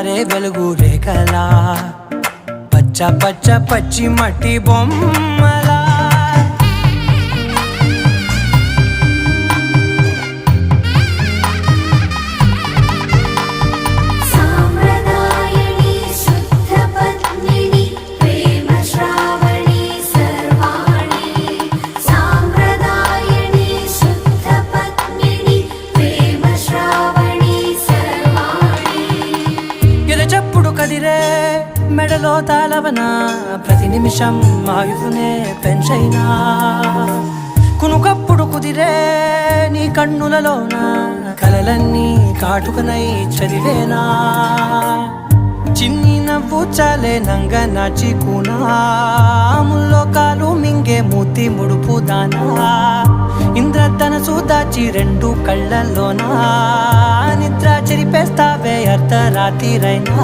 జారే వెలుగు రేఖలా పచ్చ పచ్చ పచ్చి మట్టి బొమ్మలా చెప్పుడు కదిరే మెడలో తాళవన ప్రతి నిమిషం ఆయుధునే పెంచైనా కునుకప్పుడు కుదిరే నీ కన్నులలోన కలలన్నీ కాటుకనై చదివేనా చిన్ని నవ్వు చాలే నంగ నాచి కూనాముల్లో కాలు మింగే మూతి ముడుపు దానా ఇంద్రధనసు దాచి రెండు కళ్ళల్లోనా నిద్ర చెరిపేస్తావే అర్ధరాత్రిరైనా